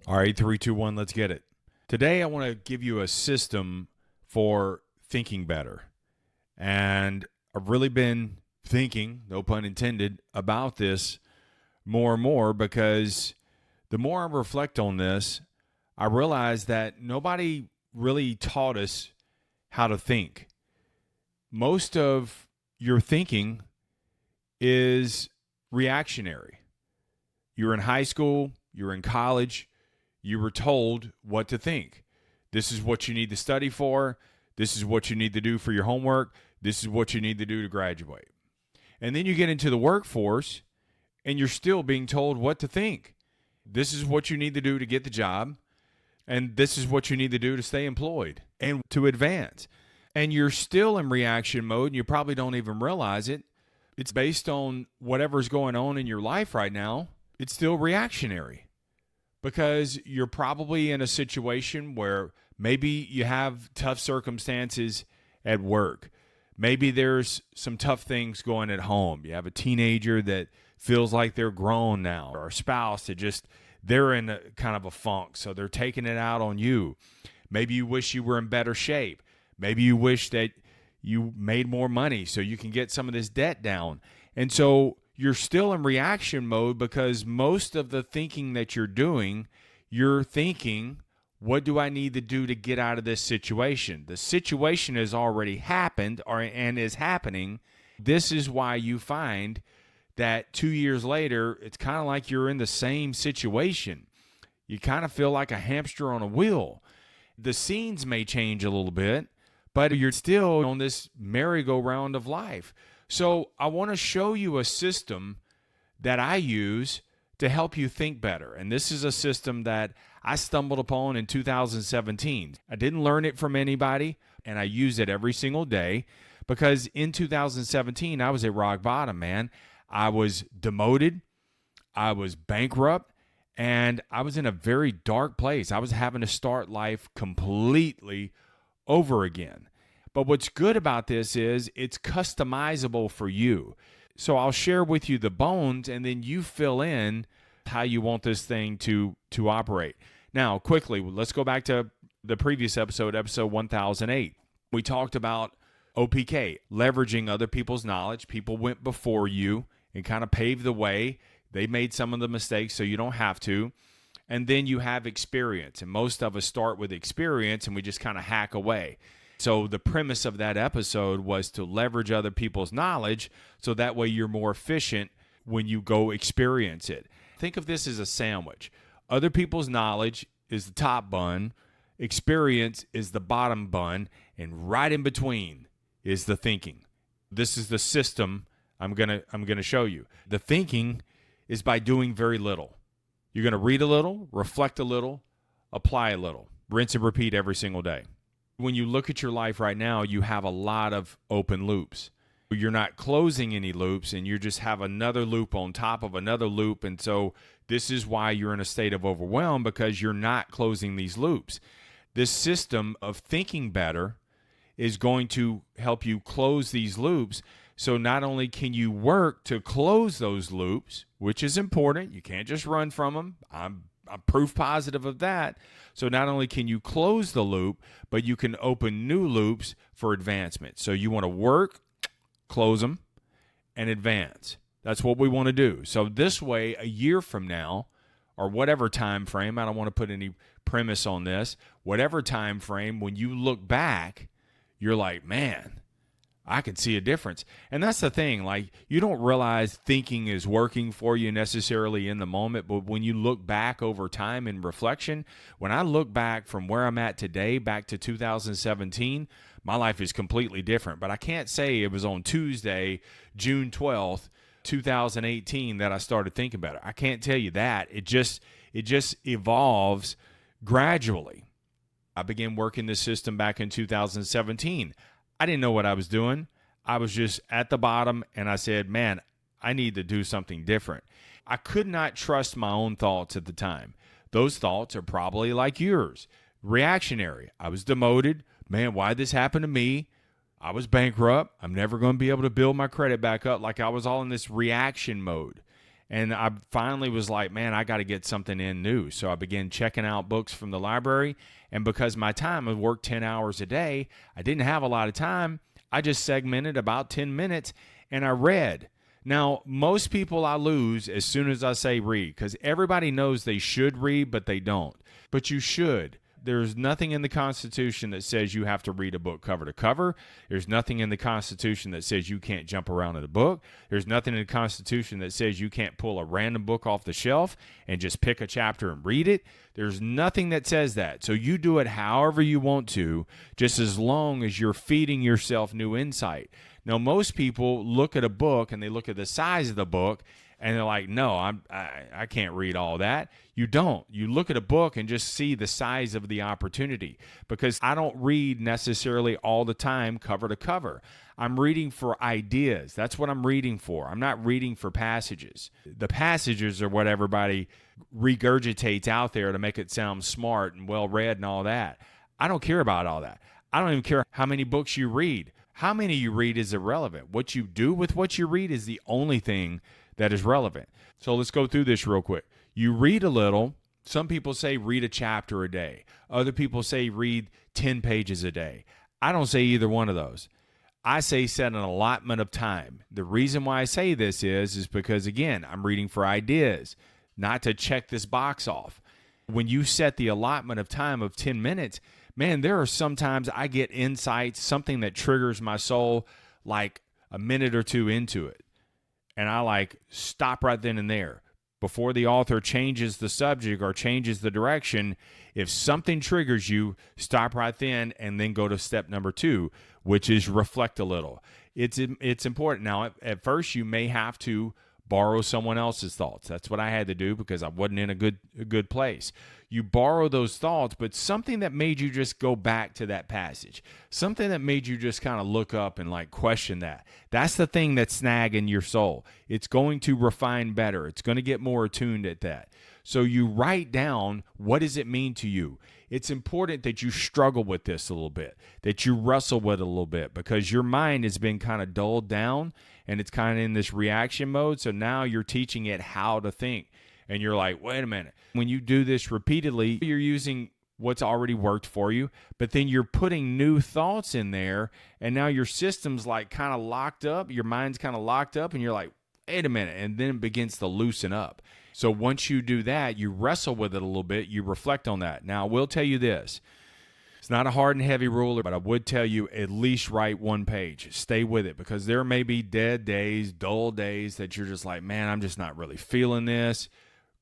All right, three, two, one, let's get it. Today, I want to give you a system for thinking better. And I've really been thinking, no pun intended, about this more and more because the more I reflect on this, I realize that nobody really taught us how to think. Most of your thinking is reactionary. You're in high school, you're in college, you were told what to think. This is what you need to study for. This is what you need to do for your homework. This is what you need to do to graduate. And then you get into the workforce and you're still being told what to think. This is what you need to do to get the job. And this is what you need to do to stay employed and to advance. And you're still in reaction mode and you probably don't even realize it. It's based on whatever's going on in your life right now. It's still reactionary because you're probably in a situation where maybe you have tough circumstances at work. Maybe there's some tough things going at home. You have a teenager that feels like they're grown now, or a spouse that they're in a kind of a funk, so they're taking it out on you. Maybe you wish you were in better shape. Maybe you wish that you made more money so you can get some of this debt down. And so you're still in reaction mode because most of the thinking that you're thinking, what do I need to do to get out of this situation? The situation has already happened and is happening. This is why you find that 2 years later, it's kind of like you're in the same situation. You kind of feel like a hamster on a wheel. The scenes may change a little bit, but you're still on this merry-go-round of life. So I want to show you a system that I use to help you think better. And this is a system that I stumbled upon in 2017. I didn't learn it from anybody, and I use it every single day because in 2017, I was at rock bottom, man. I was demoted, I was bankrupt, and I was in a very dark place. I was having to start life completely over again. But what's good about this is it's customizable for you. So I'll share with you the bones, and then you fill in how you want this thing to operate. Now, quickly, let's go back to the previous episode 1008. We talked about OPK, leveraging other people's knowledge. People went before you and kind of paved the way. They made some of the mistakes so you don't have to. And then you have experience. And most of us start with experience and we just kind of hack away. So the premise of that episode was to leverage other people's knowledge so that way you're more efficient when you go experience it. Think of this as a sandwich. Other people's knowledge is the top bun, experience is the bottom bun, and right in between is the thinking. This is the system I'm gonna show you. The thinking is by doing very little. You're going to read a little, reflect a little, apply a little, rinse and repeat every single day. When you look at your life right now, you have a lot of open loops. You're not closing any loops, and you just have another loop on top of another loop. And so this is why you're in a state of overwhelm, because you're not closing these loops. This system of thinking better is going to help you close these loops. So not only can you work to close those loops, which is important, you can't just run from them. I'm proof positive of that. So not only can you close the loop, but you can open new loops for advancement. So you want to work, close them, and advance. That's what we want to do. So this way, a year from now, or whatever time frame, I don't want to put any premise on this, whatever time frame, when you look back, you're like, man, I can see a difference. And that's the thing, like, you don't realize thinking is working for you necessarily in the moment, but when you look back over time in reflection, when I look back from where I'm at today back to 2017, my life is completely different. But I can't say it was on Tuesday, June 12th, 2018 that I started thinking better. I can't tell you that. It just evolves gradually. I began working this system back in 2017. I didn't know what I was doing. I was just at the bottom, and I said, man, I need to do something different. I could not trust my own thoughts at the time. Those thoughts are probably like yours, reactionary. I was demoted. Man, why'd this happen to me? I was bankrupt. I'm never going to be able to build my credit back up. Like, I was all in this reaction mode. And I finally was like, man, I got to get something in new. So I began checking out books from the library. And because my time, I worked 10 hours a day, I didn't have a lot of time. I just segmented about 10 minutes and I read. Now, most people I lose as soon as I say read, because everybody knows they should read, but they don't. But you should. There's nothing in the Constitution that says you have to read a book cover to cover. There's nothing in the Constitution that says you can't jump around in a book. There's nothing in the Constitution that says you can't pull a random book off the shelf and just pick a chapter and read it. There's nothing that says that. So you do it however you want to, just as long as you're feeding yourself new insight. Now, most people look at a book and they look at the size of the book and they're like, no, I can't read all that. You don't. You look at a book and just see the size of the opportunity, because I don't read necessarily all the time cover to cover. I'm reading for ideas. That's what I'm reading for. I'm not reading for passages. The passages are what everybody regurgitates out there to make it sound smart and well read and all that. I don't care about all that. I don't even care how many books you read. How many you read is irrelevant. What you do with what you read is the only thing that is relevant. So let's go through this real quick. You read a little. Some people say read a chapter a day. Other people say read 10 pages a day. I don't say either one of those. I say set an allotment of time. The reason why I say this is because, again, I'm reading for ideas, not to check this box off. When you set the allotment of time of 10 minutes, man, there are sometimes I get insights, something that triggers my soul like a minute or two into it. And I stop right then and there. Before the author changes the subject or changes the direction, if something triggers you, stop right then and then go to step number 2, which is reflect a little. It's important. Now, at first, you may have to borrow someone else's thoughts. That's what I had to do because I wasn't in a good place. You borrow those thoughts, but something that made you just go back to that passage, something that made you just kind of look up and question that. That's the thing that's snagging your soul. It's going to refine better. It's going to get more attuned at that. So you write down, what does it mean to you? It's important that you struggle with this a little bit, that you wrestle with it a little bit, because your mind has been kind of dulled down and it's kind of in this reaction mode. So now you're teaching it how to think. And you're like, wait a minute. When you do this repeatedly, you're using what's already worked for you, but then you're putting new thoughts in there. And now your system's kind of locked up. Your mind's kind of locked up and you're like, wait a minute. And then it begins to loosen up. So once you do that, you wrestle with it a little bit. You reflect on that. Now, I will tell you this. It's not a hard and heavy rule, but I would tell you at least write 1 page. Stay with it, because there may be dead days, dull days that you're just like, man, I'm just not really feeling this.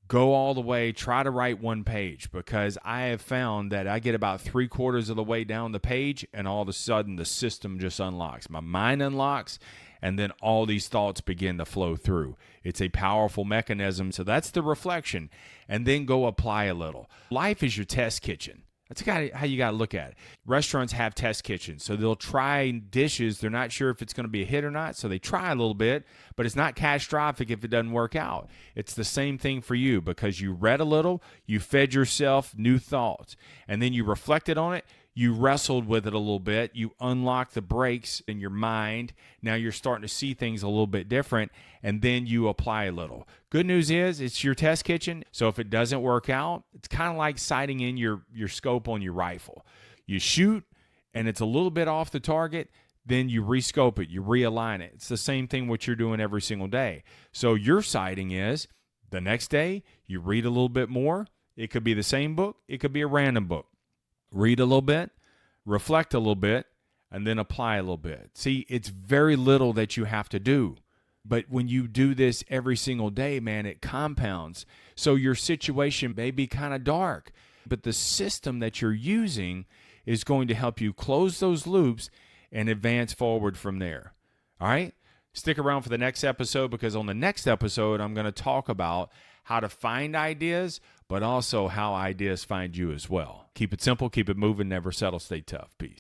Go all the way, try to write 1 page, because I have found that I get about 3/4 of the way down the page and all of a sudden the system just unlocks. My mind unlocks and then all these thoughts begin to flow through. It's a powerful mechanism. So that's the reflection, and then go apply a little. Life is your test kitchen. That's how you got to look at it. Restaurants have test kitchens, so they'll try dishes. They're not sure if it's going to be a hit or not, so they try a little bit, but it's not catastrophic if it doesn't work out. It's the same thing for you, because you read a little, you fed yourself new thoughts, and then you reflected on it. You wrestled with it a little bit. You unlocked the brakes in your mind. Now you're starting to see things a little bit different, and then you apply a little. Good news is it's your test kitchen. So if it doesn't work out, it's kind of like sighting in your scope on your rifle. You shoot, and it's a little bit off the target. Then you rescope it. You realign it. It's the same thing what you're doing every single day. So your sighting is the next day you read a little bit more. It could be the same book. It could be a random book. Read a little bit, reflect a little bit, and then apply a little bit. See, it's very little that you have to do. But when you do this every single day, man, it compounds. So your situation may be kind of dark, but the system that you're using is going to help you close those loops and advance forward from there. All right? Stick around for the next episode, because on the next episode, I'm going to talk about how to find ideas, but also how ideas find you as well. Keep it simple, keep it moving, never settle, stay tough. Peace.